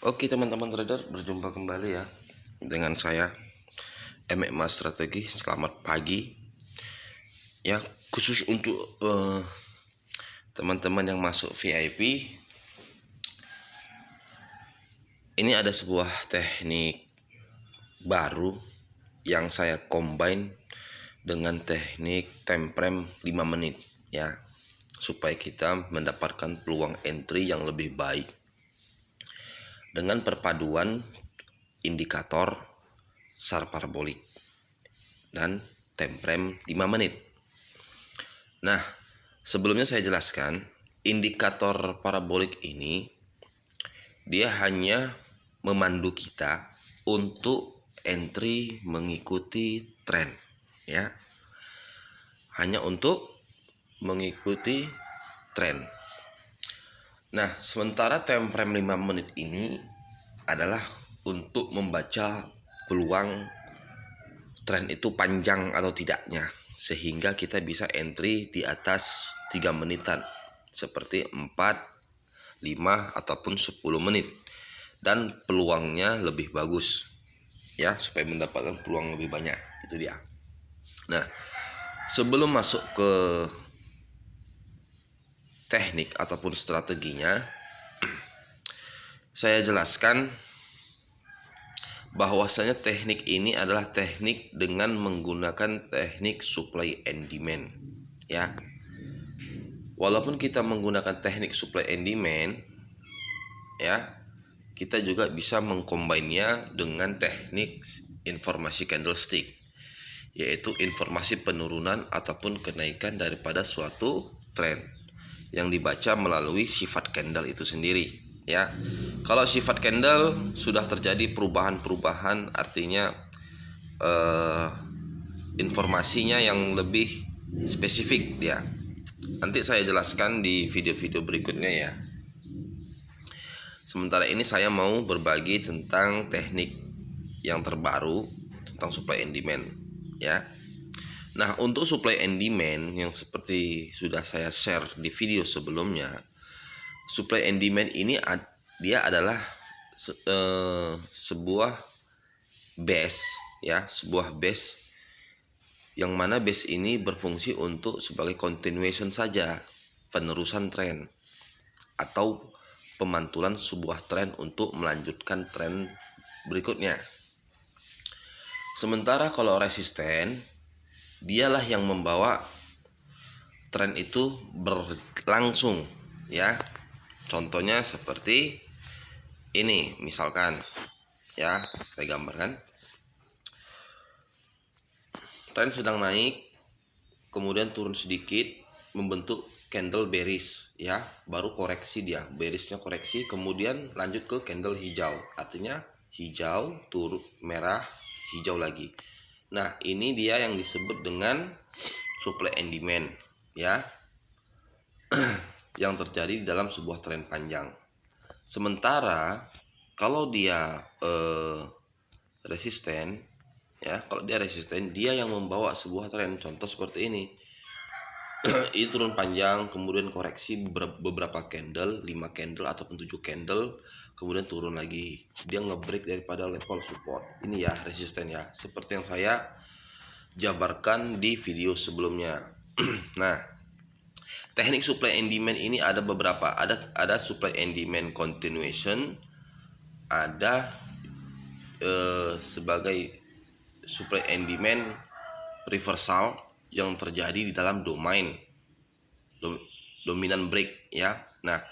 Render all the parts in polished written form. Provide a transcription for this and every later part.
Oke teman-teman trader, berjumpa kembali ya dengan saya MMA Strategi. Selamat pagi ya, khusus untuk teman-teman yang masuk VIP. Ini ada sebuah teknik baru yang saya combine dengan teknik time frame 5 menit ya, supaya kita mendapatkan peluang entry yang lebih baik dengan perpaduan indikator SAR parabolik dan time frame 5 menit. Nah, sebelumnya saya jelaskan, indikator parabolik ini dia hanya memandu kita untuk entry mengikuti tren ya. Hanya untuk mengikuti tren. Nah, sementara time frame 5 menit ini adalah untuk membaca peluang tren itu panjang atau tidaknya, sehingga kita bisa entry di atas 3 menitan seperti 4, 5 ataupun 10 menit, dan peluangnya lebih bagus ya, supaya mendapatkan peluang lebih banyak. Itu dia. Nah, sebelum masuk ke teknik ataupun strateginya, saya jelaskan bahwasanya teknik ini adalah teknik dengan menggunakan teknik supply and demand ya. Walaupun kita menggunakan teknik supply and demand ya, kita juga bisa mengcombine-nya dengan teknik informasi candlestick, yaitu informasi penurunan ataupun kenaikan daripada suatu tren yang dibaca melalui sifat candle itu sendiri ya. Kalau sifat candle sudah terjadi perubahan-perubahan, artinya informasinya yang lebih spesifik dia. Nanti saya jelaskan di video-video berikutnya ya. Sementara ini saya mau berbagi tentang teknik yang terbaru tentang supply and demand ya. Nah, untuk supply and demand yang seperti sudah saya share di video sebelumnya, supply and demand ini dia adalah sebuah base ya, sebuah base yang mana base ini berfungsi untuk sebagai continuation saja, penerusan tren atau pemantulan sebuah tren untuk melanjutkan tren berikutnya. Sementara kalau resisten, dialah yang membawa tren itu berlangsung ya. Contohnya seperti ini, misalkan ya, saya gambarkan. Tren sedang naik, kemudian turun sedikit, membentuk candle bearish ya, baru koreksi dia, bearishnya koreksi, kemudian lanjut ke candle hijau, artinya hijau, turun merah, hijau lagi. Nah, ini dia yang disebut dengan supply and demand ya, yang terjadi dalam sebuah tren panjang. Sementara kalau dia resisten ya, kalau dia resisten, dia yang membawa sebuah tren. Contoh seperti ini. Ini turun panjang, kemudian koreksi beberapa candle, 5 candle ataupun 7 candle, kemudian turun lagi. Dia ngebreak daripada level support. Ini ya resisten ya, seperti yang saya jabarkan di video sebelumnya. Nah, teknik supply and demand ini ada beberapa. Ada supply and demand continuation, ada sebagai supply and demand reversal yang terjadi di dalam dominan break ya. Nah,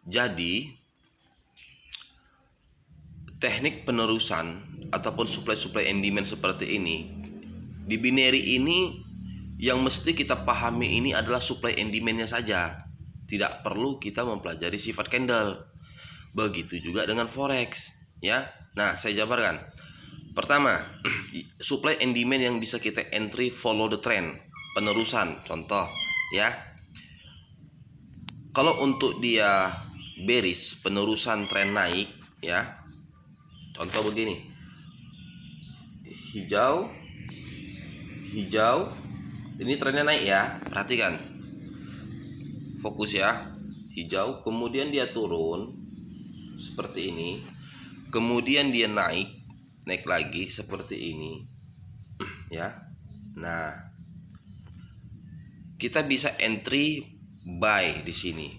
jadi teknik penerusan ataupun supply and demand seperti ini, di binary ini yang mesti kita pahami ini adalah supply and demand-nya saja. Tidak perlu kita mempelajari sifat candle. Begitu juga dengan forex ya. Nah, saya jabarkan. Pertama, supply and demand yang bisa kita entry follow the trend, penerusan. Contoh ya, kalau untuk dia bearish, penerusan tren naik ya, contoh begini, hijau, ini trennya naik ya, perhatikan, fokus ya, hijau, kemudian dia turun seperti ini. kemudian dia naik lagi seperti ini, ya. Nah, kita bisa entry buy di sini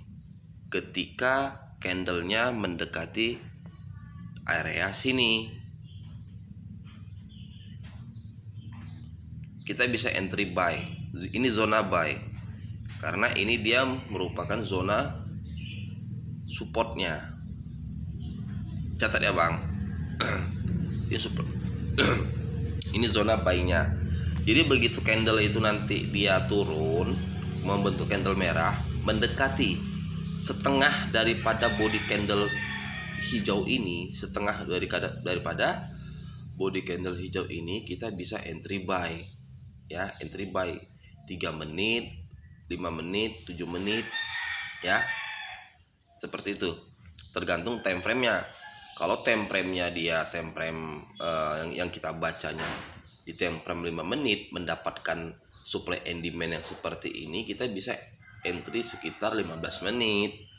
ketika candlenya mendekati area sini. Kita bisa entry buy. Ini zona buy karena ini dia merupakan zona supportnya. Catat ya bang. Dia support. Ini zona buy-nya. Jadi begitu candle itu nanti dia turun membentuk candle merah mendekati setengah daripada body candle hijau ini, setengah daripada body candle hijau ini, kita bisa entry buy, ya. Entry buy 3 menit, 5 menit, 7 menit, ya, seperti itu, tergantung time frame-nya. Kalau time frame-nya dia time frame yang kita bacanya di time frame 5 menit mendapatkan supply and demand yang seperti ini, kita bisa entry sekitar 15 menit,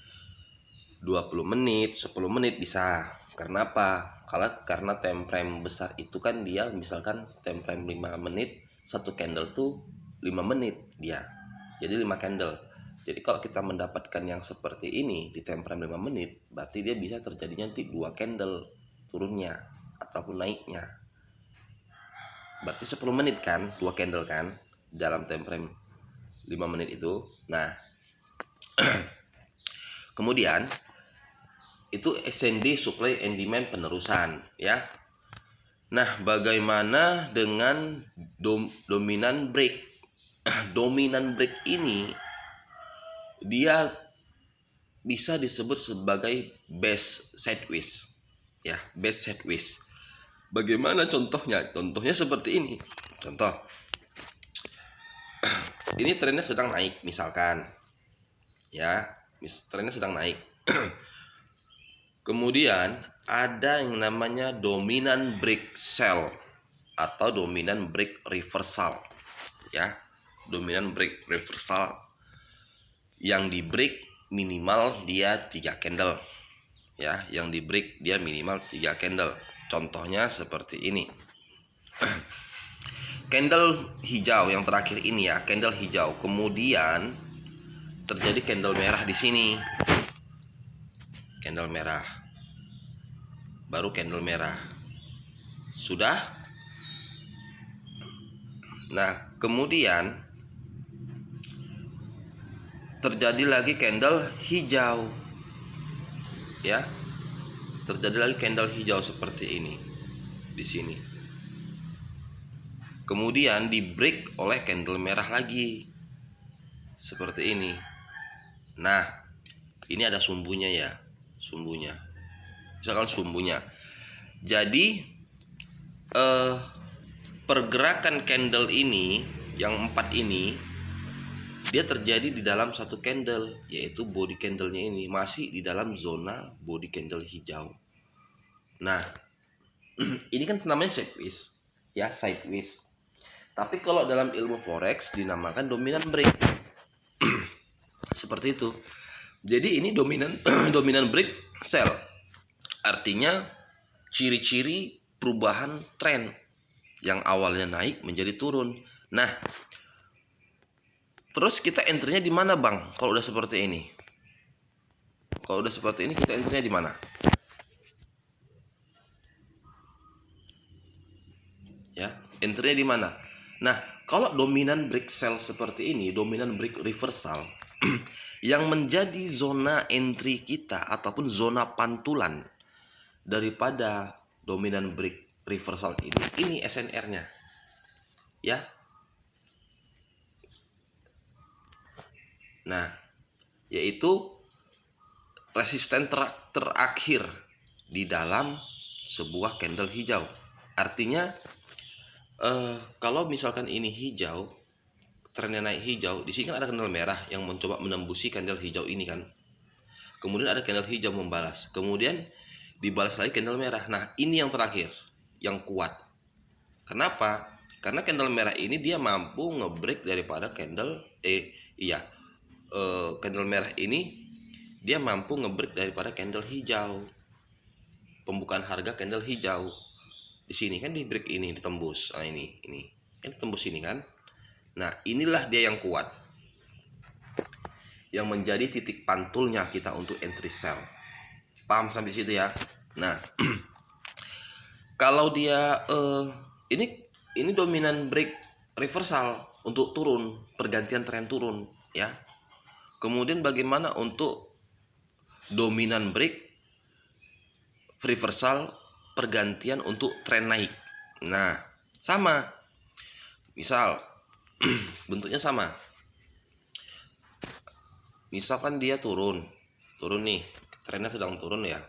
20 menit, 10 menit bisa. Karena apa? Karena time frame besar itu kan dia misalkan time frame 5 menit, satu candle tuh 5 menit dia. Jadi 5 candle. Jadi kalau kita mendapatkan yang seperti ini di time frame 5 menit, berarti dia bisa terjadinya nanti 2 candle turunnya ataupun naiknya. Berarti 10 menit kan, 2 candle kan dalam time frame 5 menit itu. Nah, kemudian itu SND supply and demand penerusan, ya. Nah, bagaimana dengan dominan break? Dominan break ini dia bisa disebut sebagai base sideways, ya, base sideways. Bagaimana contohnya? Contohnya seperti ini. Contoh, ini trennya sedang naik misalkan, ya, trennya sedang naik. Kemudian ada yang namanya dominan break sell atau dominan break reversal, ya. Dominan break reversal yang di break minimal dia 3 candle, ya, yang di break dia minimal 3 candle. Contohnya seperti ini. Candle hijau yang terakhir ini, ya, candle hijau. Kemudian terjadi candle merah di sini. Candle merah. Baru candle merah. Sudah? Nah, kemudian terjadi lagi candle hijau, ya, terjadi lagi candle hijau seperti ini di sini. Kemudian di break oleh candle merah lagi seperti ini. Nah, ini ada sumbunya, ya, sumbunya, misalkan sumbunya. Jadi pergerakan candle ini yang 4 ini dia terjadi di dalam satu candle, yaitu body candlenya ini masih di dalam zona body candle hijau. Nah, ini kan namanya sideways, ya, sideways. Tapi kalau dalam ilmu forex dinamakan dominan break. Seperti itu. Jadi ini dominan dominan break sell. Artinya ciri-ciri perubahan tren yang awalnya naik menjadi turun. Nah, terus kita entry-nya di mana, Bang? Kalau udah seperti ini. Kalau udah seperti ini kita entry-nya di mana? Ya, entry-nya di mana? Nah, kalau dominan break sell seperti ini, dominan break reversal yang menjadi zona entry kita ataupun zona pantulan daripada dominan break reversal ini SNR-nya. Ya. Nah, yaitu resisten terakhir di dalam sebuah candle hijau. Artinya kalau misalkan ini hijau, trennya naik hijau, di sini kan ada candle merah yang mencoba menembusi candle hijau ini kan. Kemudian ada candle hijau membalas, kemudian dibalas lagi candle merah. Nah, ini yang terakhir, yang kuat. Kenapa? Karena candle merah ini dia mampu ngebreak daripada candle candle merah ini dia mampu ngebreak daripada candle hijau. pembukaan harga candle hijau. Di sini kan di break ini ditembus. Nah, ini kan ditembus ini kan. Nah, inilah dia yang kuat. Yang menjadi titik pantulnya kita untuk entry sell. Paham sampai situ ya? Nah, kalau dia ini dominan break reversal untuk turun, pergantian tren turun ya. Kemudian bagaimana untuk dominan break reversal pergantian untuk tren naik. Nah, sama. Misal bentuknya sama. Misalkan dia turun nih, trennya sedang turun ya.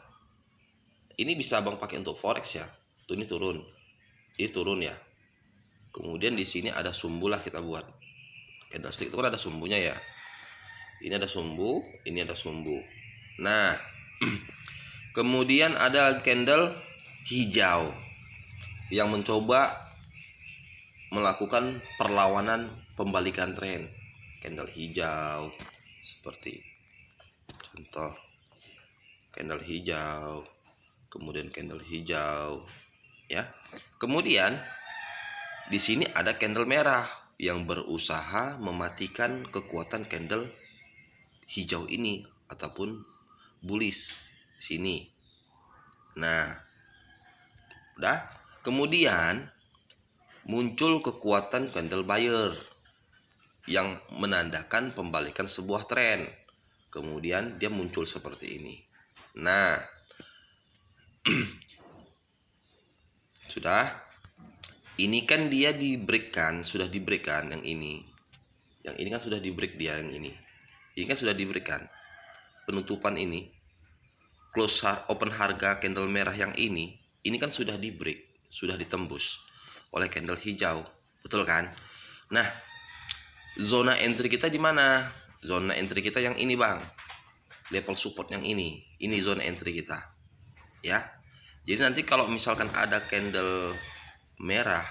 Ini bisa Abang pakai untuk forex ya. Tuh, ini turun. Ini turun ya. Kemudian di sini ada sumbu lah kita buat. Candlestick itu kan ada sumbunya ya. Ini ada sumbu, ini ada sumbu. Nah, kemudian ada candle hijau yang mencoba melakukan perlawanan pembalikan tren. Candle hijau seperti contoh candle hijau, kemudian candle hijau ya. Kemudian di sini ada candle merah yang berusaha mematikan kekuatan candle hijau ini ataupun bullish sini. Nah, udah. Kemudian muncul kekuatan candle buyer yang menandakan pembalikan sebuah tren. Kemudian dia muncul seperti ini. Nah, sudah. Ini kan dia di break kan, sudah di break kan yang ini. Yang ini kan sudah di break dia yang ini. Ini kan sudah di break kan. Penutupan ini, close open harga candle merah yang ini kan sudah di break, sudah ditembus oleh candle hijau, betul kan? Nah, zona entry kita di mana? Zona entry kita yang ini Bang, level support yang ini zona entry kita, ya. Jadi nanti kalau misalkan ada candle merah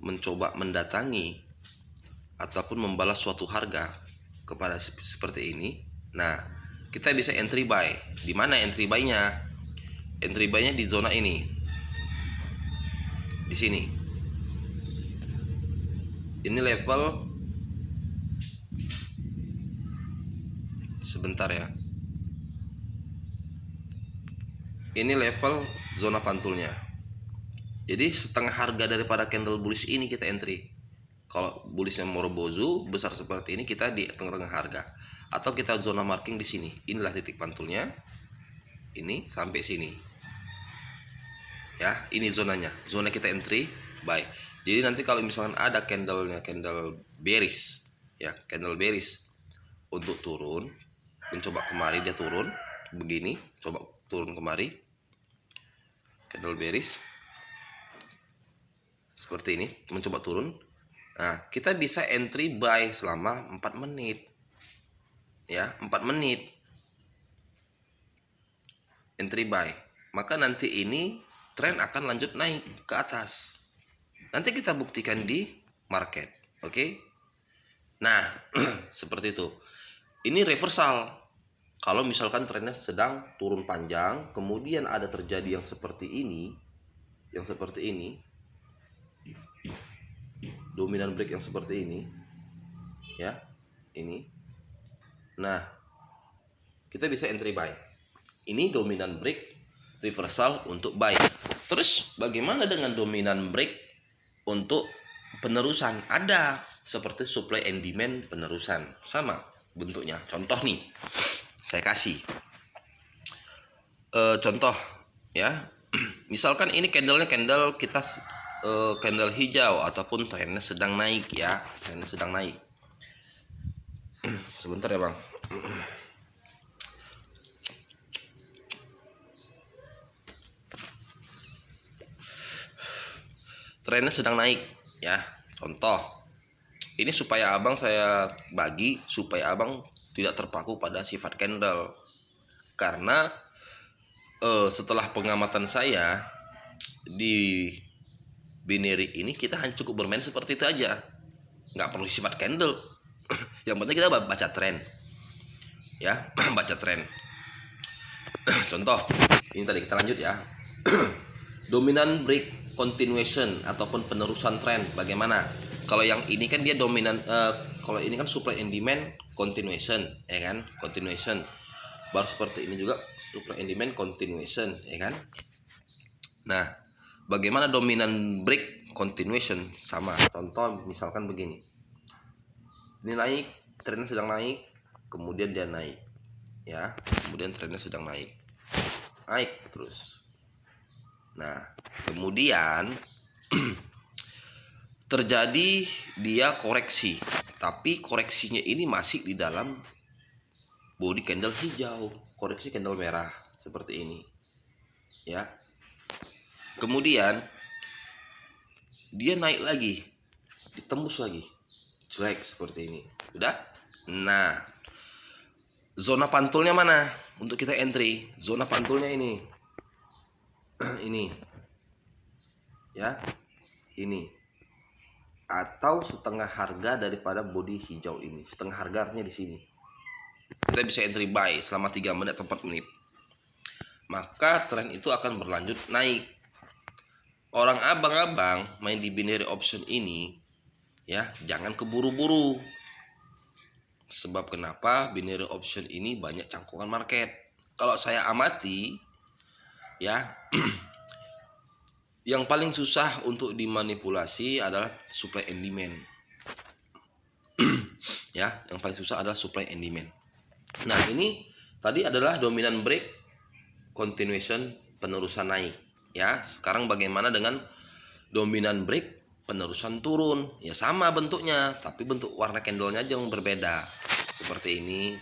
mencoba mendatangi ataupun membalas suatu harga kepada seperti ini, nah kita bisa entry buy. Di mana entry buy-nya? Entry buy-nya di zona ini, di sini. Ini level, sebentar ya. Ini level zona pantulnya. Jadi setengah harga daripada candle bullish ini kita entry. Kalau bullishnya Morobozu besar seperti ini, kita di tengah-tengah harga. Atau kita zona marking di sini. Inilah titik pantulnya. Ini sampai sini. Ya, ini zonanya. Zona kita entry buy. Jadi nanti kalau misalkan ada candlenya candle bearish, ya, candle bearish untuk turun, mencoba kemari dia turun begini, coba turun kemari. Candle bearish seperti ini, mencoba turun. Nah, kita bisa entry buy selama 4 menit. Ya, 4 menit. Entry buy. Maka nanti ini tren akan lanjut naik ke atas. Nanti kita buktikan di market. Oke? Nah, seperti itu. Ini reversal. Kalau misalkan trennya sedang turun panjang, kemudian ada terjadi yang seperti ini, dominan break yang seperti ini, ya, ini. Nah, kita bisa entry buy. Ini dominan break reversal untuk buy. Terus bagaimana dengan dominan break untuk penerusan? Ada seperti supply and demand penerusan, sama bentuknya. Contoh nih, saya kasih contoh ya. Misalkan ini candle kita candle hijau ataupun trennya sedang naik ya, trennya sedang naik. Sebentar ya Bang. Trennya sedang naik ya. Contoh, ini supaya Abang saya bagi supaya Abang tidak terpaku pada sifat candle. Karena setelah pengamatan saya di binary ini, kita hanya cukup bermain seperti itu aja, nggak perlu sifat candle. Yang penting kita baca tren ya. Baca tren. Contoh, Ini tadi kita lanjut ya. Dominant break continuation ataupun penerusan tren bagaimana? Kalau yang ini kan dia dominan, kalau ini kan supply and demand continuation, ya kan? Continuation. Baru seperti ini juga supply and demand continuation, ya kan? Nah, bagaimana dominant break continuation? Sama. Contoh misalkan begini. Ini naik, trennya sedang naik, kemudian dia naik. Ya, kemudian trennya sedang naik. Naik terus. Nah, kemudian terjadi dia koreksi, tapi koreksinya ini masih di dalam body candle hijau, koreksi candle merah seperti ini, ya. Kemudian dia naik lagi, ditembus lagi, jelek seperti ini, udah. Nah, zona pantulnya mana untuk kita entry? Zona pantulnya ini, ini, ya, ini. Atau setengah harga daripada body hijau ini. Setengah harganya di sini. Kita bisa entry buy selama 3 menit atau 4 menit. Maka tren itu akan berlanjut naik. Orang abang-abang main di binary option ini, ya, jangan keburu-buru. Sebab kenapa? Binary option ini banyak cangkungan market. Kalau saya amati, ya, yang paling susah untuk dimanipulasi adalah supply and demand. Ya, yang paling susah adalah supply and demand. Nah, ini tadi adalah dominant break continuation penerusan naik, ya. Sekarang bagaimana dengan dominant break penerusan turun? Ya sama bentuknya, tapi bentuk warna candlenya aja yang berbeda. Seperti ini,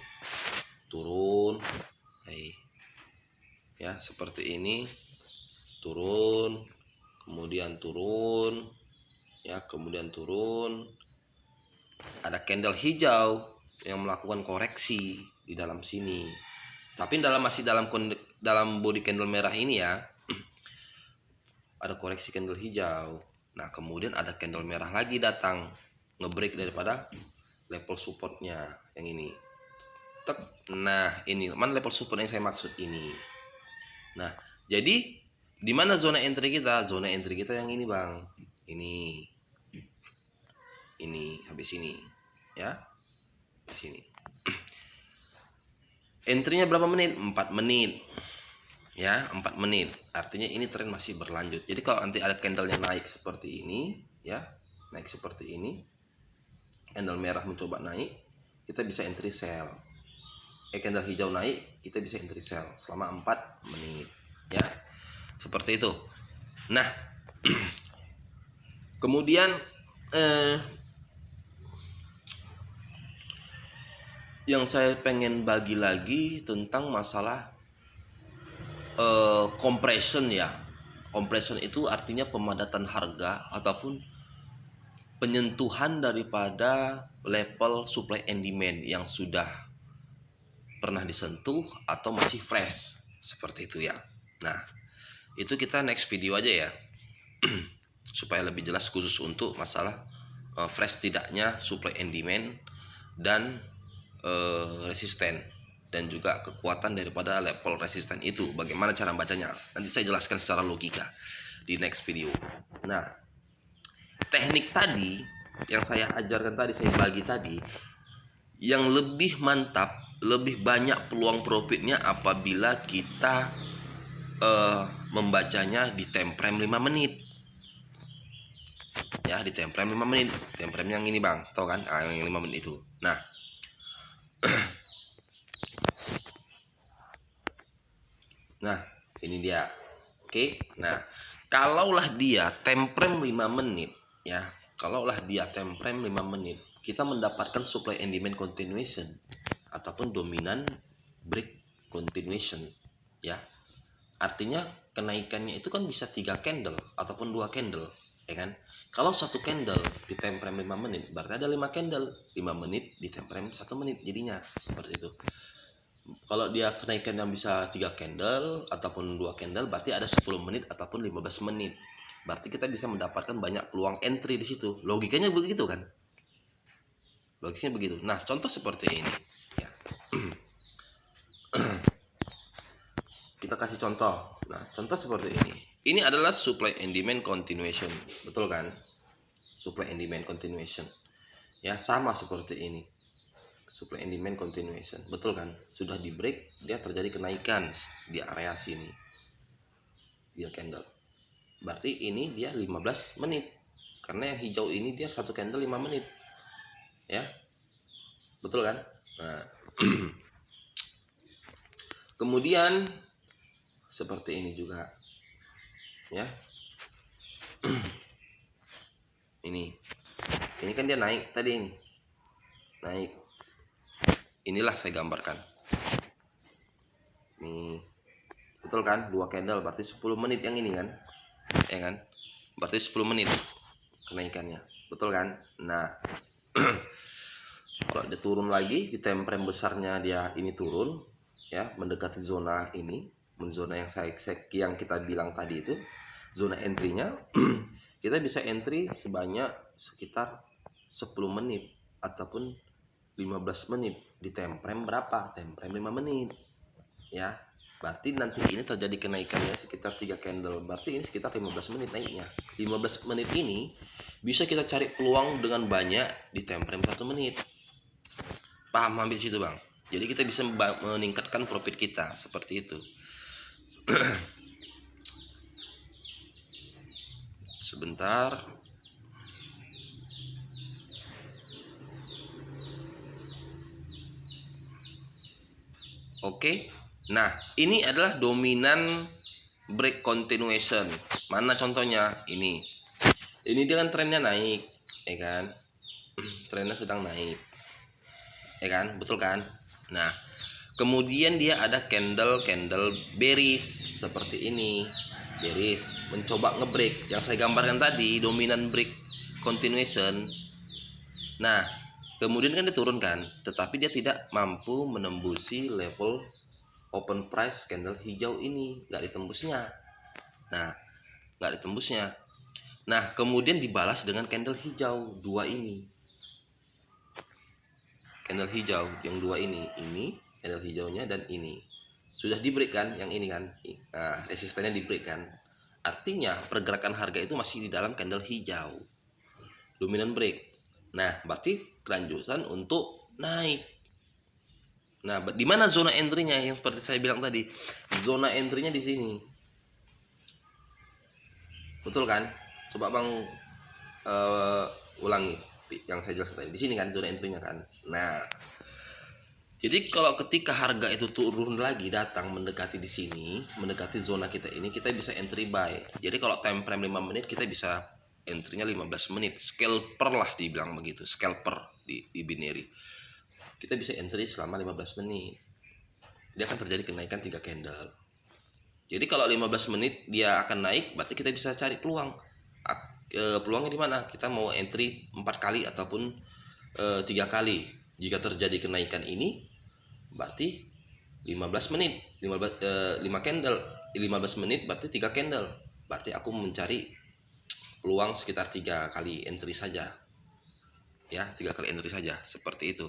turun, ya, seperti ini, turun, kemudian turun, ya, kemudian turun. Ada candle hijau yang melakukan koreksi di dalam sini. Tapi masih dalam body candle merah ini, ya, ada koreksi candle hijau. Nah, kemudian ada candle merah lagi datang, ngebreak daripada level supportnya yang ini. Nah, ini mana level support yang saya maksud ini. Nah, jadi di mana zona entry kita? Zona entry kita yang ini, Bang. Ini habis ini, ya. Di sini. Entry-nya berapa menit? 4 menit. Ya, 4 menit. Artinya ini tren masih berlanjut. Jadi kalau nanti ada candle-nya naik seperti ini, ya, naik seperti ini. Candle merah mencoba naik, kita bisa entry sell. Candle hijau naik, kita bisa entry sell selama 4 menit, ya. Seperti itu. Nah, kemudian yang saya pengen bagi lagi tentang masalah compression, ya. Compression itu artinya pemadatan harga ataupun penyentuhan daripada level supply and demand yang sudah pernah disentuh atau masih fresh, seperti itu, ya. Nah, itu kita next video aja, ya. Supaya lebih jelas khusus untuk masalah fresh tidaknya supply and demand dan resisten, dan juga kekuatan daripada level resisten itu, bagaimana cara bacanya. Nanti saya jelaskan secara logika di next video. Nah, teknik tadi yang saya ajarkan tadi, saya bagi tadi, yang lebih mantap, lebih banyak peluang profitnya apabila kita membacanya di time frame 5 menit. Ya, di time frame 5 menit. Time frame yang ini, Bang. Tahu kan? Yang 5 menit itu. Nah, nah, ini dia. Oke. Nah, kalaulah dia time frame 5 menit, ya. Kalaulah dia time frame 5 menit, kita mendapatkan supply and demand continuation ataupun dominant break continuation, ya. Artinya kenaikannya itu kan bisa 3 candle ataupun 2 candle, ya kan? Kalau satu candle di time frame 5 menit, berarti ada 5 candle, 5 menit di time frame 1 menit, jadinya seperti itu. Kalau dia kenaikan yang bisa 3 candle ataupun 2 candle, berarti ada 10 menit ataupun 15 menit. Berarti kita bisa mendapatkan banyak peluang entry di situ. Logikanya begitu kan? Logikanya begitu. Nah, contoh seperti ini, ya. kita kasih contoh. Nah, contoh seperti ini. Ini adalah supply and demand continuation, betul kan? Supply and demand continuation. Ya, sama seperti ini. Supply and demand continuation, betul kan? Sudah di break, dia terjadi kenaikan di area sini. Dia candle. Berarti ini dia 15 menit. Karena yang hijau ini dia satu candle 5 menit. Ya. Betul kan? Nah. Kemudian seperti ini juga. Ya. Ini kan dia naik tadi ini. Naik. Inilah saya gambarkan. Nih. Betul kan? 2 candle berarti 10 menit yang ini kan? Ya kan? Berarti 10 menit kenaikannya. Betul kan? Nah, kalau dia turun lagi di time frame besarnya dia ini turun ya, mendekati zona ini, zona yang kita bilang tadi itu, zona entry-nya kita bisa entry sebanyak sekitar 10 menit ataupun 15 menit di time frame berapa? Time frame 5 menit. Ya. Berarti nanti ini terjadi kenaikannya sekitar 3 candle. Berarti ini sekitar 15 menit naiknya. 15 menit ini bisa kita cari peluang dengan banyak di time frame 1 menit. Paham hampir situ, Bang? Jadi kita bisa meningkatkan profit kita seperti itu. Sebentar. Oke. Nah, ini adalah dominan break continuation. Mana contohnya? Ini dia kan trennya naik, ya kan? Trennya sedang naik, ya kan? Betul kan? Nah, kemudian dia ada candle bearish seperti ini, bearish, mencoba ngebreak. Yang saya gambarkan tadi dominan break continuation. Nah, kemudian kan diturunkan, tetapi dia tidak mampu menembusi level open price candle hijau ini, nggak ditembusnya. Nah, kemudian dibalas dengan candle hijau 2 ini. Candle hijau yang 2 ini candle hijaunya dan ini. Sudah di break kan yang ini kan. Nah, resistennya di break kan. Artinya pergerakan harga itu masih di dalam candle hijau. Dominan break. Nah, berarti kelanjutan untuk naik. Nah, di mana zona entry-nya yang seperti saya bilang tadi? Zona entry-nya di sini. Betul kan? Coba Bang ulangi yang saya jelaskan tadi. Di sini kan zona entry-nya kan. Nah, jadi kalau ketika harga itu turun lagi datang mendekati di sini, mendekati zona kita ini, kita bisa entry buy. Jadi kalau time frame 5 menit kita bisa entry-nya 15 menit. Scalper lah dibilang begitu, scalper di binary. Kita bisa entry selama 15 menit. Dia akan terjadi kenaikan 3 candle. Jadi kalau 15 menit dia akan naik, berarti kita bisa cari peluang. Peluangnya di mana? Kita mau entry 4 kali ataupun 3 kali. Jika terjadi kenaikan ini, berarti 15 menit, 5 candle, 15 menit berarti 3 candle. Berarti aku mencari peluang sekitar 3 kali entry saja. Ya, 3 kali entry saja, seperti itu.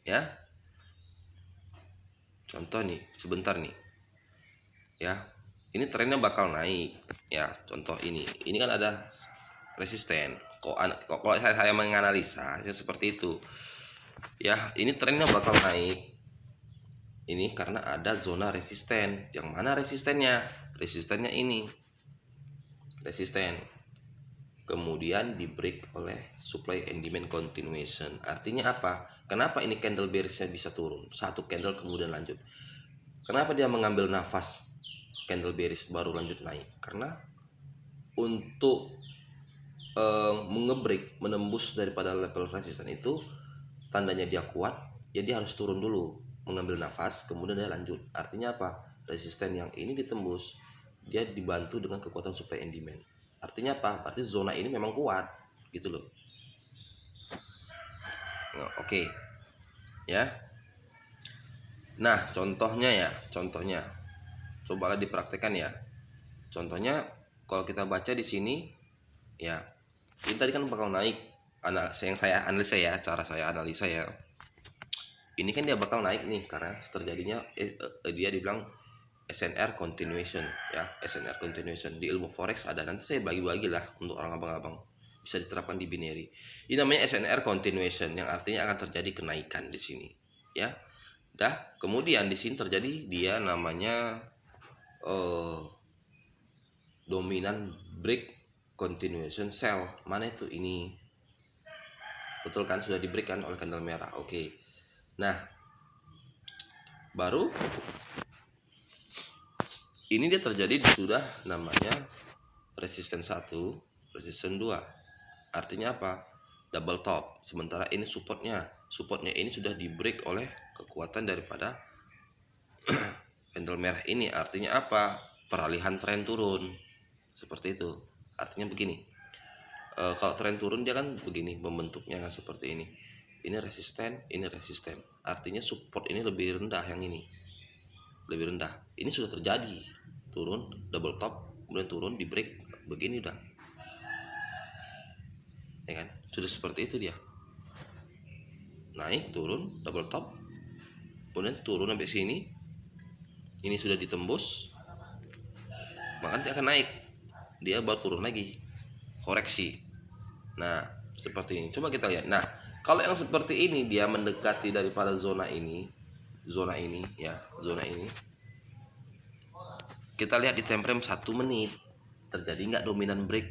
Ya, contoh nih sebentar nih ya, ini trennya bakal naik ya. Contoh ini kan ada resisten. Kalau saya menganalisa ya seperti itu ya. Ini trennya bakal naik ini karena ada zona resisten. Yang mana resistennya ini resisten, kemudian di break oleh supply and demand continuation. Artinya apa? Kenapa ini candle bearish-nya bisa turun? 1 candle kemudian lanjut. Kenapa dia mengambil nafas candle bearish baru lanjut naik? Karena untuk mengebreak, menembus daripada level resisten itu tandanya dia kuat, ya dia harus turun dulu, mengambil nafas, kemudian dia lanjut. Artinya apa? Resisten yang ini ditembus, dia dibantu dengan kekuatan supply and demand. Artinya apa? Berarti zona ini memang kuat, gitu loh. Oke. Ya. Nah, contohnya cobalah dipraktekkan ya. Contohnya kalau kita baca di sini ya, ini tadi kan bakal naik. Yang saya analisa ya, cara saya analisa ya. ini kan dia bakal naik nih karena terjadinya dia dibilang SNR continuation ya. SNR continuation di ilmu forex ada, nanti saya bagi-bagi lah untuk orang abang-abang, bisa diterapkan di binary. Ini namanya SNR continuation yang artinya akan terjadi kenaikan di sini ya. Dah, kemudian di sini terjadi dia namanya dominant break continuation sell. Mana itu? Ini betul kan, sudah di break kan oleh candle merah. Oke. Nah, baru ini dia terjadi sudah namanya resisten 1, resisten 2. Artinya apa? Double top. Sementara ini supportnya ini sudah di break oleh kekuatan daripada candle merah ini. Artinya apa? Peralihan tren turun. Seperti itu. Artinya begini. Kalau tren turun dia kan begini membentuknya kan seperti ini. Ini resisten, ini resisten. Artinya support ini lebih rendah, yang ini lebih rendah. Ini sudah terjadi turun, double top, kemudian turun di break begini udah, ya kan? Sudah seperti itu dia. Naik, turun, double top, kemudian turun sampai sini. Ini sudah ditembus, maka nanti akan naik. Dia baru turun lagi, koreksi. Nah, seperti ini. Coba kita lihat. Nah, kalau yang seperti ini dia mendekati daripada zona ini ya, zona ini. Kita lihat di time frame 1 menit. Terjadi nggak dominant break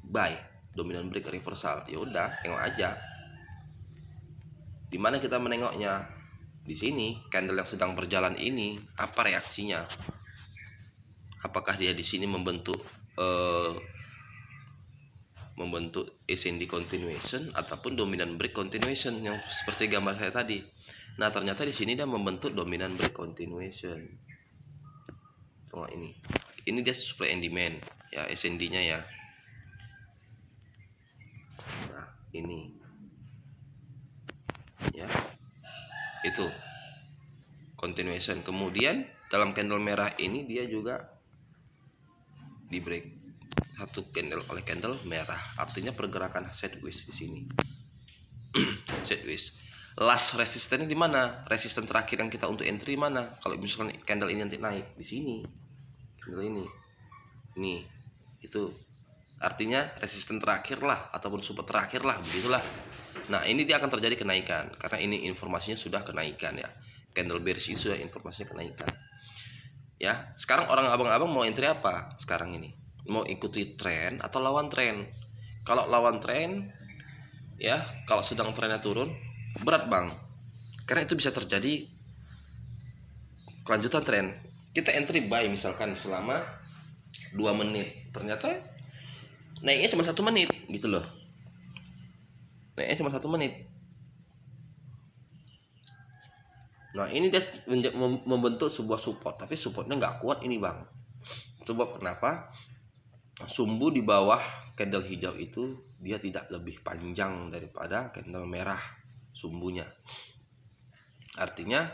buy, dominant break reversal? Ya udah, tengok aja. Di mana kita menengoknya? Di sini, candle yang sedang berjalan ini, apa reaksinya? Apakah dia di sini membentuk SND continuation ataupun dominant break continuation yang seperti gambar saya tadi. Nah, ternyata di sini dia membentuk dominant break continuation. Cuma ini dia supply and demand ya, SND-nya ya. Nah, ini ya, itu continuation. Kemudian dalam candle merah ini dia juga di break satu candle oleh candle merah, artinya pergerakan sideways di sini. Sideways. Last resistennya di mana? Resisten terakhir yang kita untuk entry mana? Kalau misalkan candle ini nanti naik di sini, candle ini, itu artinya resisten terakhir lah ataupun support terakhir lah, begitulah. Nah, ini dia akan terjadi kenaikan karena ini informasinya sudah kenaikan ya. Candle bearish itu sudah informasinya kenaikan. Ya, sekarang orang abang-abang mau entry apa sekarang ini? Mau ikuti tren atau lawan tren? Kalau lawan tren ya, kalau sedang trennya turun berat bang, karena itu bisa terjadi kelanjutan tren. Kita entry buy misalkan selama 2 menit, ternyata naiknya cuma 1 menit gitu loh. Naiknya cuma 1 menit. Nah, ini dia membentuk sebuah support, tapi supportnya nggak kuat ini bang. Coba kenapa? Sumbu di bawah candle hijau itu dia tidak lebih panjang daripada candle merah sumbunya. Artinya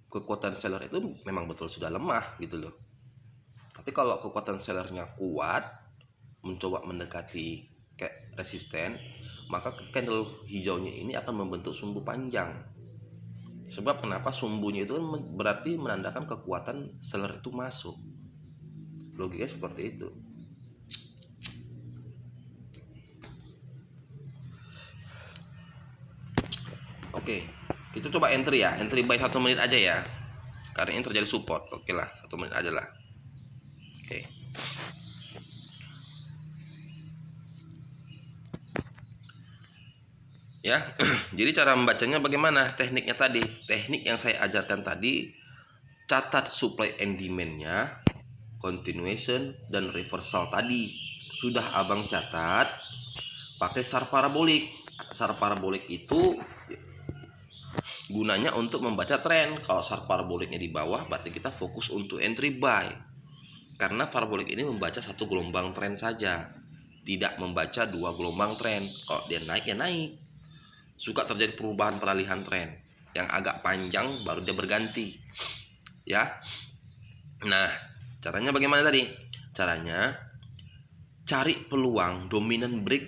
kekuatan seller itu memang betul sudah lemah gitu loh. Tapi kalau kekuatan sellernya kuat, mencoba mendekati resisten, maka candle hijaunya ini akan membentuk sumbu panjang. Sebab kenapa? Sumbunya itu berarti menandakan kekuatan seller itu masuk. Logikanya seperti itu. Oke, kita coba entry ya. Entry buy 1 menit aja ya. Karena ini terjadi support. Oke lah, 1 menit aja lah. Oke. Ya, jadi cara membacanya bagaimana? Tekniknya tadi, teknik yang saya ajarkan tadi, catat supply and demand-nya, continuation dan reversal tadi sudah abang catat pakai SAR parabolik. SAR parabolik itu gunanya untuk membaca tren. Kalau SAR paraboliknya di bawah berarti kita fokus untuk entry buy, karena parabolik ini membaca 1 gelombang tren saja, tidak membaca 2 gelombang tren. Kalau dia naik ya naik, suka terjadi perubahan peralihan tren yang agak panjang baru dia berganti ya. Nah, caranya bagaimana tadi? Caranya cari peluang dominant break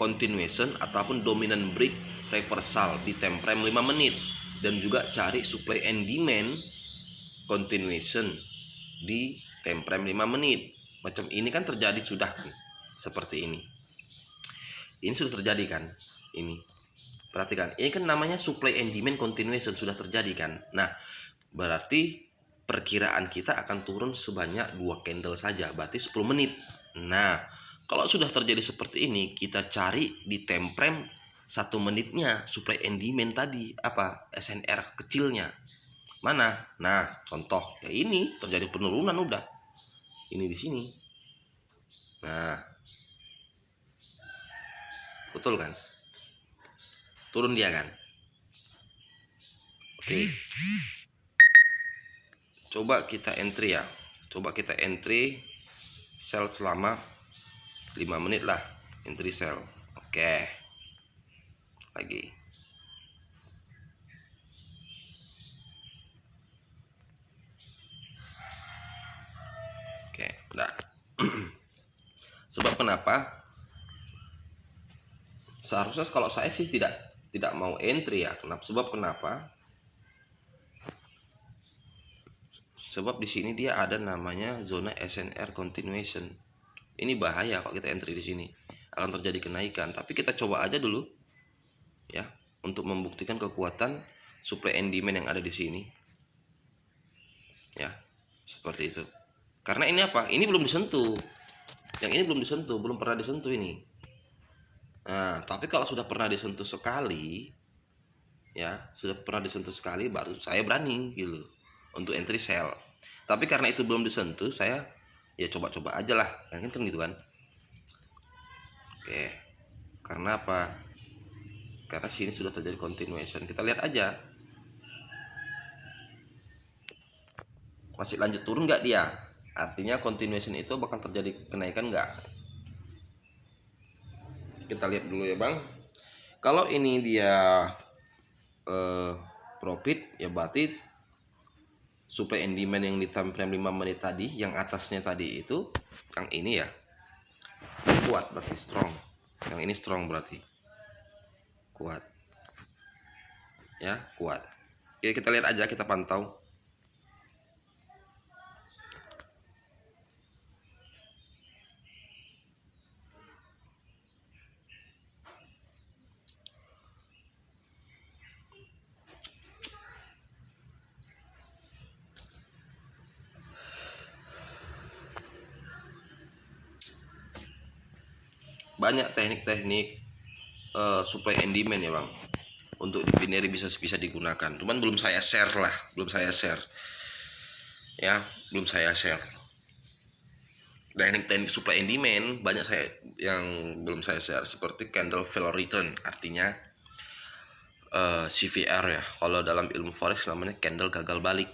continuation ataupun dominant break reversal di time frame 5 menit, dan juga cari supply and demand continuation di time frame 5 menit. Macam ini kan terjadi sudah kan, seperti ini sudah terjadi kan. Ini perhatikan, ini kan namanya supply and demand continuation, sudah terjadi kan. Nah, berarti perkiraan kita akan turun sebanyak 2 candle saja, berarti 10 menit. Nah, kalau sudah terjadi seperti ini, kita cari di time frame 1 menitnya supply and demand tadi, apa SNR kecilnya mana. Nah, contoh ya ini terjadi penurunan, udah ini di sini. Nah, betul kan, turun dia kan. Oke, coba kita entry ya, sell selama 5 menit lah, entry sell. Oke, lagi. Oke, udah. Sebab kenapa? Seharusnya kalau saya sih tidak mau entry ya. Sebab kenapa? Sebab di sini dia ada namanya zona SNR continuation. Ini bahaya kalau kita entry di sini. Akan terjadi kenaikan. Tapi kita coba aja dulu ya, untuk membuktikan kekuatan supply and demand yang ada di sini. Ya, seperti itu. Karena ini apa? Ini belum disentuh. Yang ini belum disentuh, belum pernah disentuh ini. Nah, tapi kalau sudah pernah disentuh sekali, ya, baru saya berani gitu untuk entry sell. Tapi karena itu belum disentuh, saya ya coba-coba aja lah, kan gitu kan. Oke, karena apa? Karena sini sudah terjadi continuation. Kita lihat aja, masih lanjut turun nggak dia? Artinya continuation itu bakal terjadi kenaikan nggak? Kita lihat dulu ya bang. Kalau ini dia profit, ya berarti supply and demand yang di time frame 5 menit tadi, yang atasnya tadi itu, yang ini ya kuat, berarti strong. Yang ini strong berarti kuat. Ya, kuat. Oke, kita lihat aja, kita pantau. Banyak teknik-teknik supply and demand ya bang, untuk di binary bisa digunakan. Cuman belum saya share ya, belum saya share. Teknik-teknik supply and demand banyak saya yang belum saya share, seperti candle fail return, artinya CVR ya. Kalau dalam ilmu forex namanya candle gagal balik.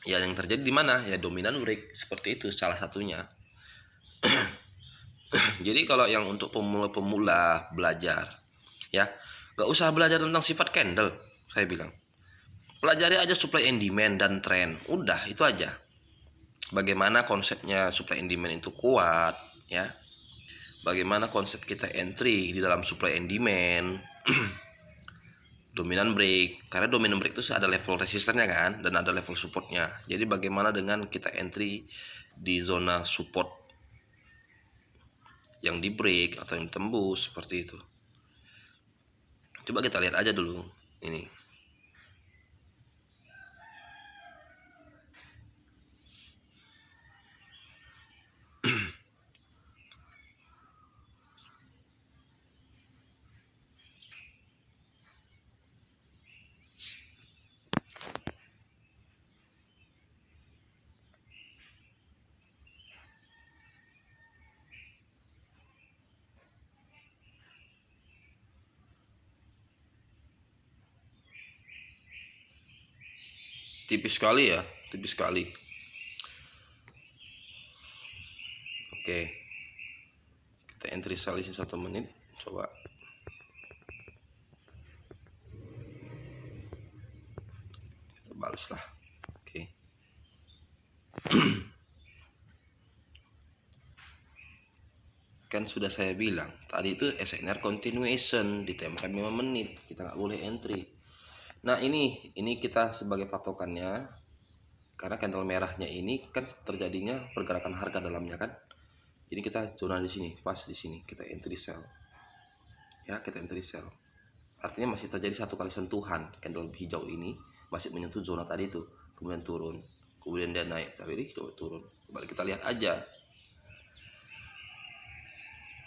Ya, yang terjadi di mana? Ya dominan break, seperti itu salah satunya. Jadi kalau yang untuk pemula belajar ya, gak usah belajar tentang sifat candle, saya bilang pelajari aja supply and demand dan trend, udah itu aja. Bagaimana konsepnya supply and demand itu kuat ya, bagaimana konsep kita entry di dalam supply and demand. Dominan break, karena dominan break itu ada level resistannya kan, dan ada level supportnya. Jadi bagaimana dengan kita entry di zona support yang di break atau yang tembus, seperti itu. Coba kita lihat aja dulu ini. Tipis sekali ya, tipis sekali. Oke, kita entry sell 1 menit, coba. Kita balas lah. Oke. kan sudah saya bilang tadi itu SNR continuation di time frame 5 menit, kita nggak boleh entry. Nah ini kita sebagai patokannya, karena candle merahnya ini kan terjadinya pergerakan harga dalamnya kan. Jadi kita zona di sini, pas di sini kita entry sell. Ya, kita entry sell. Artinya masih terjadi satu kali sentuhan, candle hijau ini masih menyentuh zona tadi itu, kemudian turun, kemudian dia naik, tapi ini coba turun. Coba kita lihat aja.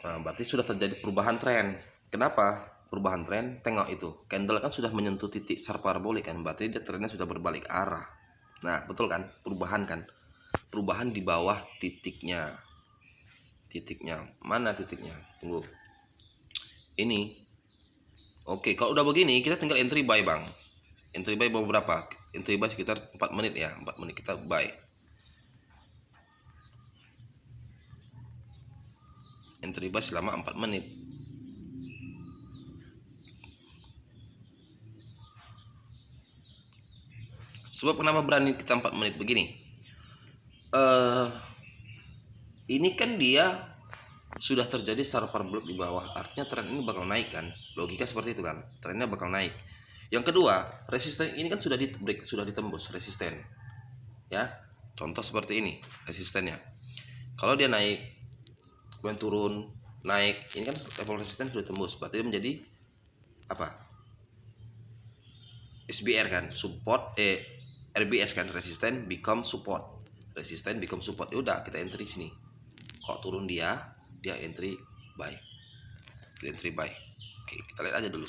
Nah, berarti sudah terjadi perubahan tren. Kenapa perubahan tren? Tengok itu, candle kan sudah menyentuh titik sharp parabolik kan, berarti dia trennya sudah berbalik arah. Nah, betul kan? Perubahan kan? Perubahan di bawah titiknya. Titiknya mana titiknya? Tunggu. Ini. Oke, kalau udah begini kita tinggal entry buy, Bang. Entry buy berapa? Entry buy sekitar 4 menit ya. 4 menit kita buy. Entry buy selama 4 menit. Sebab kenapa berani kita 4 menit begini? Ini kan dia sudah terjadi sharp parabolik di bawah, artinya tren ini bakal naik kan, logika seperti itu kan, trennya bakal naik. Yang kedua, resisten ini kan sudah di break, sudah ditembus resisten ya, contoh seperti ini resistennya. Kalau dia naik kemudian turun naik, ini kan level resisten sudah tembus, berarti dia menjadi apa, SBR kan, support, RBS kan, resisten become support, resisten become support. Ya udah, kita entry sini. Kalau turun dia entry buy, kita entry buy. Oke, kita lihat aja dulu.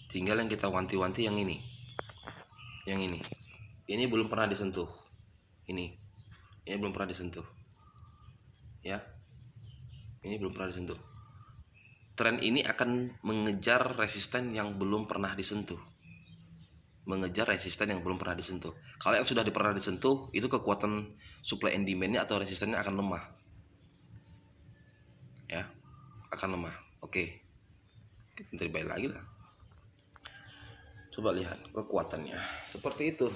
Tinggal yang kita wanti-wanti yang ini, ini belum pernah disentuh, ini belum pernah disentuh ya, ini belum pernah disentuh. Tren ini akan mengejar resisten yang belum pernah disentuh, Kalau yang sudah pernah disentuh, itu kekuatan supply and demand-nya atau resistennya akan lemah ya, akan lemah. Oke, kita entry buy lagi lah. Coba lihat kekuatannya seperti itu.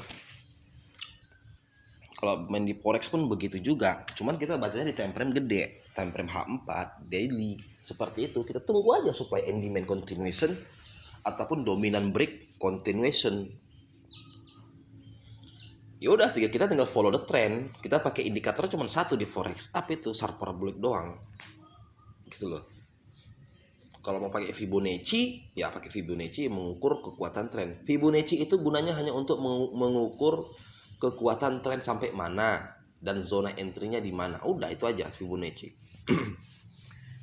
Kalau main di forex pun begitu juga, cuman kita bacanya di time frame gede, time frame H4 daily. Seperti itu, kita tunggu aja supply and demand continuation ataupun dominant break continuation. Ya udah, kita tinggal follow the trend. Kita pakai indikator cuma satu di forex, apa itu, sharp parabolik doang gitu loh. Kalau mau pakai Fibonacci, ya pakai Fibonacci mengukur kekuatan tren. Fibonacci itu gunanya hanya untuk mengukur kekuatan tren sampai mana dan zona entry-nya di mana. Udah, itu aja Fibonacci.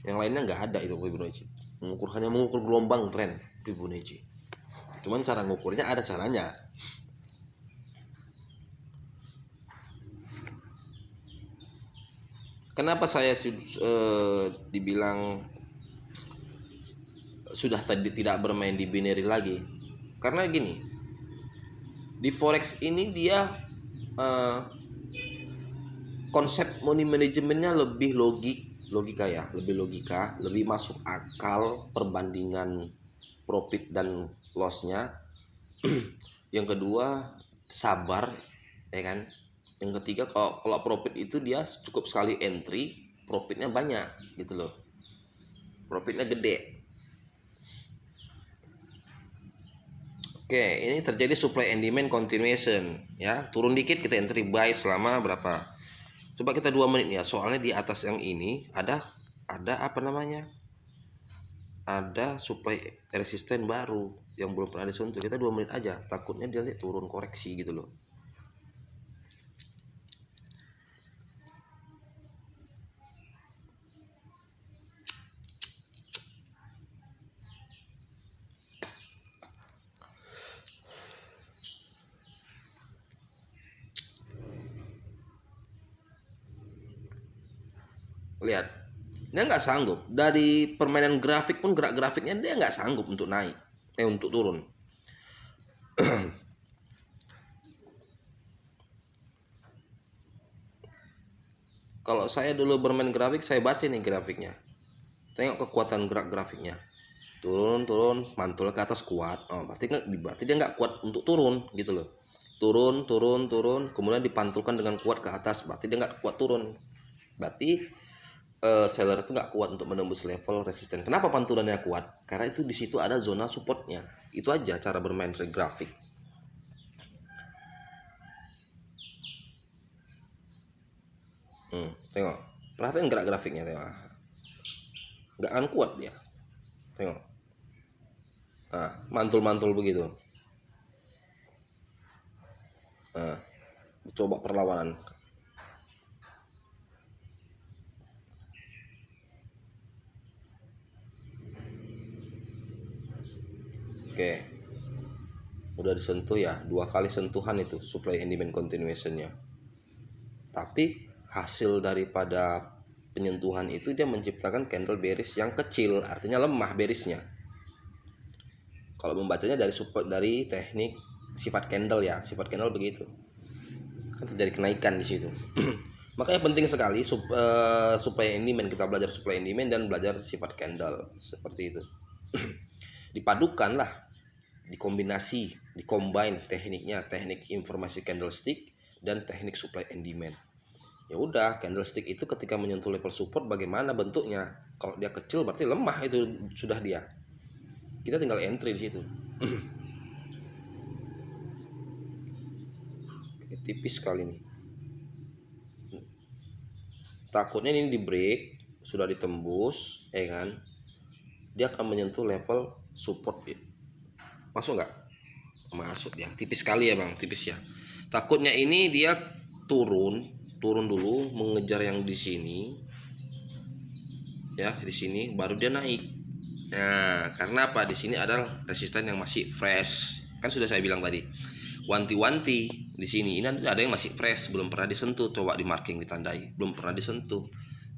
Yang lainnya nggak ada itu Fibonacci. Hanya mengukur gelombang tren Fibonacci. Cuman cara ngukurnya ada caranya. Kenapa saya dibilang sudah tadi tidak bermain di binary lagi? Karena gini, di forex ini dia konsep money manajemennya lebih logika, lebih masuk akal perbandingan profit dan lossnya. Yang kedua, sabar, ya kan. Yang ketiga, kalau profit itu dia cukup sekali entry, profitnya banyak gitu loh, profitnya gede. Oke, ini terjadi supply and demand continuation ya, turun dikit kita entry buy selama berapa, coba kita 2 menit ya, soalnya di atas yang ini ada apa namanya, ada supply resisten baru yang belum pernah disentuh. Kita 2 menit aja, takutnya dia turun koreksi gitu loh. Lihat, dia nggak sanggup dari permainan grafik pun, gerak grafiknya dia nggak sanggup untuk naik, untuk turun. Kalau saya dulu bermain grafik, saya baca nih grafiknya, tengok kekuatan gerak grafiknya, turun mantul ke atas kuat, berarti dia nggak kuat untuk turun gitu loh. turun, kemudian dipantulkan dengan kuat ke atas, berarti dia nggak kuat turun, berarti seller itu nggak kuat untuk menembus level resisten. Kenapa pantulannya kuat? Karena itu di situ ada zona supportnya. Itu aja cara bermain grafik. Tengok, perhatiin gerak grafiknya, tengok, nggak akan kuat dia. Tengok, nah, mantul begitu. Nah, coba perlawanan. Oke, udah disentuh ya, 2 kali sentuhan itu supply and demand continuationnya. Tapi hasil daripada penyentuhan itu dia menciptakan candle bearish yang kecil, artinya lemah bearishnya. Kalau membacanya dari teknik sifat candle ya, sifat candle begitu. Kan terjadi kenaikan di situ. Makanya penting sekali supply and demand, kita belajar supply and demand dan belajar sifat candle seperti itu. Dipadukan lah, dikombinasi, dikombine tekniknya, teknik informasi candlestick dan teknik supply and demand. Ya udah, candlestick itu ketika menyentuh level support bagaimana bentuknya? Kalau dia kecil berarti lemah, itu sudah dia. Kita tinggal entry di situ. Tipis sekali nih. Takutnya ini di break, sudah ditembus, ya kan? Dia akan menyentuh level support ya. Masuk nggak? Masuk dia, tipis sekali ya bang, tipis ya. Takutnya ini dia turun dulu, mengejar yang di sini, ya di sini, baru dia naik. Nah, karena apa? Di sini ada resisten yang masih fresh. Kan sudah saya bilang tadi, wanti-wanti di sini. Ini ada yang masih fresh, belum pernah disentuh. Coba di marking, ditandai, belum pernah disentuh.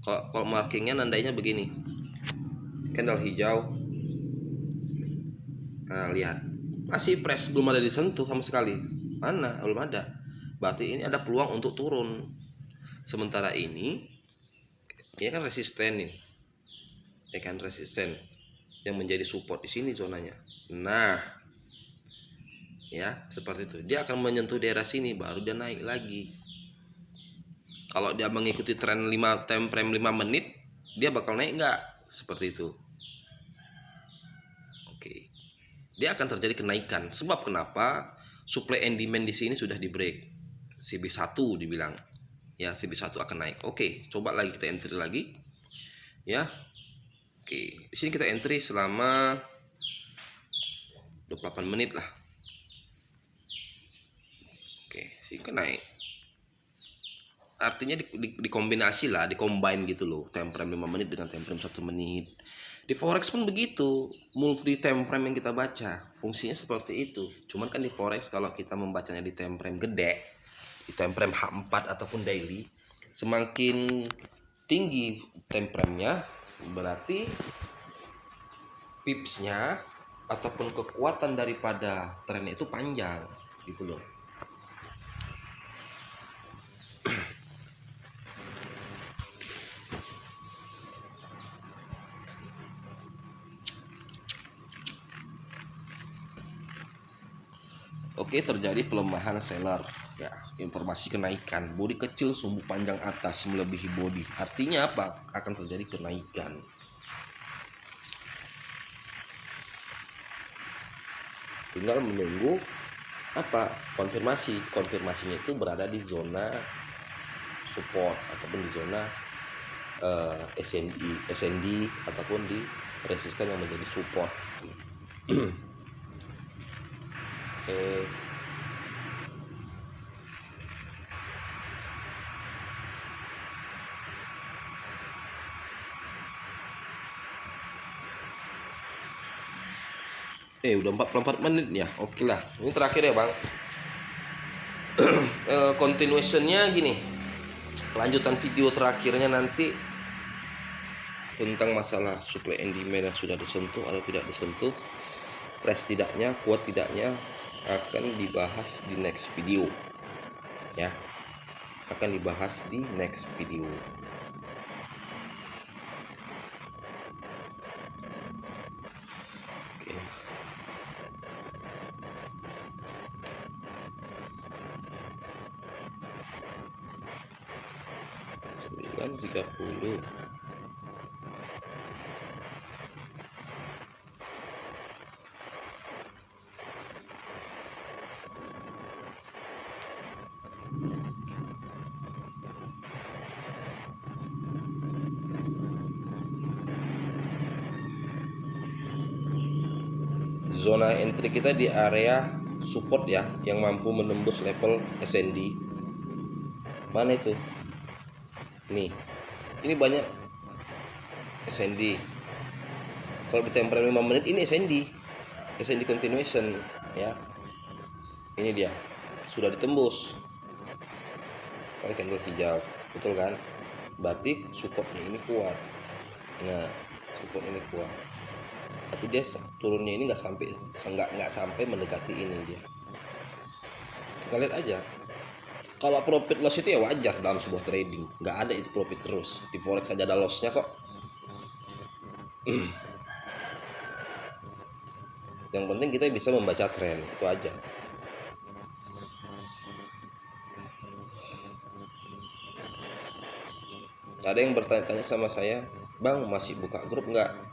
Kalau markingnya nandainya begini, candle hijau. Nah, lihat, masih fresh, belum ada disentuh sama sekali. Mana? Belum ada. Berarti ini ada peluang untuk turun. Sementara ini kan resisten nih, ya kan, resisten yang menjadi support di sini zonanya. Nah, ya seperti itu. Dia akan menyentuh daerah sini, baru dia naik lagi. Kalau dia mengikuti tren 5 time frame 5 menit, dia bakal naik nggak? Seperti itu. Oke. Dia akan terjadi kenaikan. Sebab kenapa? Supply and demand di sini sudah di break. CB1 dibilang. Ya, CB1 akan naik. Oke, coba lagi kita entry lagi. Ya. Oke, di sini kita entry selama 28 menit lah. Oke, sini kan naik. Artinya dikombinasi lah, dikombine gitu loh, time frame 5 menit dengan time frame 1 menit. Di forex pun begitu, multi time frame yang kita baca, fungsinya seperti itu. Cuman kan di forex kalau kita membacanya di time frame gede, di time frame H4 ataupun daily, semakin tinggi time frame-nya, berarti pipsnya ataupun kekuatan daripada trennya itu panjang gitu loh. Oke, terjadi pelemahan seller ya, informasi kenaikan, body kecil, sumbu panjang atas melebihi body, artinya apa? Akan terjadi kenaikan. Tinggal menunggu apa? Konfirmasinya itu berada di zona support ataupun di zona SND ataupun di resisten yang menjadi support. Udah 44 menit ya. Oke lah, ini terakhir ya bang. Continuationnya gini, lanjutan video terakhirnya nanti tentang masalah supply and demand yang sudah disentuh atau tidak disentuh, fresh tidaknya, kuat tidaknya, akan dibahas di next video ya, akan dibahas di next video. kan 30. Zona entry kita di area support ya, yang mampu menembus level SND. Mana itu? Ini banyak SND. Kalau di tempo 5 menit ini SND continuation ya. Ini dia sudah ditembus oleh candle hijau, betul kan? Berarti supportnya ini kuat. Nah, support ini kuat. Berarti dia turunnya ini nggak sampai mendekati ini dia. Kita lihat aja. Kalau profit loss itu ya wajar dalam sebuah trading, nggak ada itu profit terus. Di forex saja ada lossnya kok. Yang penting kita bisa membaca tren, itu aja. Ada yang bertanya-tanya sama saya, Bang, masih buka grup nggak?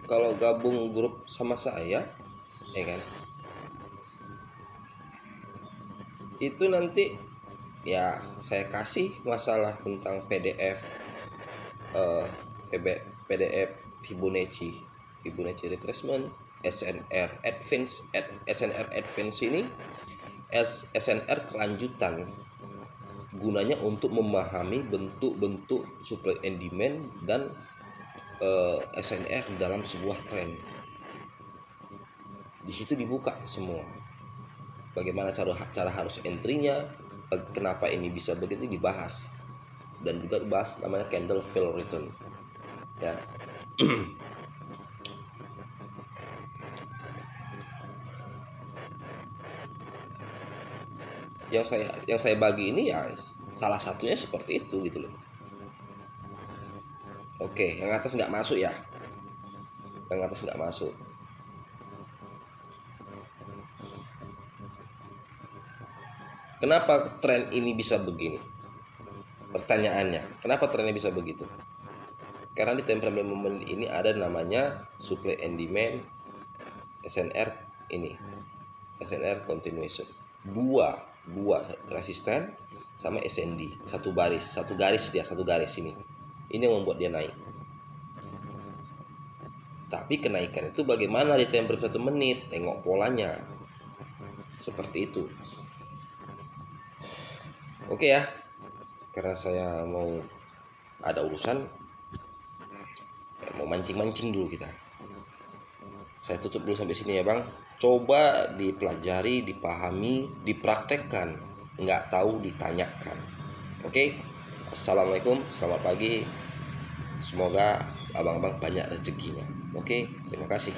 Kalau gabung grup sama saya, ya kan, itu nanti ya saya kasih masalah tentang PDF Fibonacci retracement, SNR advance ini SNR kelanjutan, gunanya untuk memahami bentuk-bentuk supply and demand dan SNR dalam sebuah tren. Di situ dibuka semua. Bagaimana cara harus entry-nya, kenapa ini bisa begitu dibahas. Dan juga dibahas namanya candle fill return. Ya. yang saya bagi ini ya salah satunya seperti itu gitu loh. Oke, yang atas nggak masuk ya. Kenapa tren ini bisa begini? Pertanyaannya, kenapa trennya bisa begitu? Karena di time frame 5 menit ini ada namanya supply and demand, SNR ini, SNR continuation. Dua resisten sama SND, satu garis ini. Ini yang membuat dia naik. Tapi kenaikan itu bagaimana di time frame 1 menit? Tengok polanya. Seperti itu. Oke ya. Karena saya mau ada urusan, mau mancing dulu kita. Saya tutup dulu sampai sini ya Bang. Coba dipelajari, dipahami, dipraktekkan. Nggak tahu ditanyakan. Oke. Assalamualaikum, selamat pagi. Semoga abang-abang banyak rezekinya. Oke, terima kasih.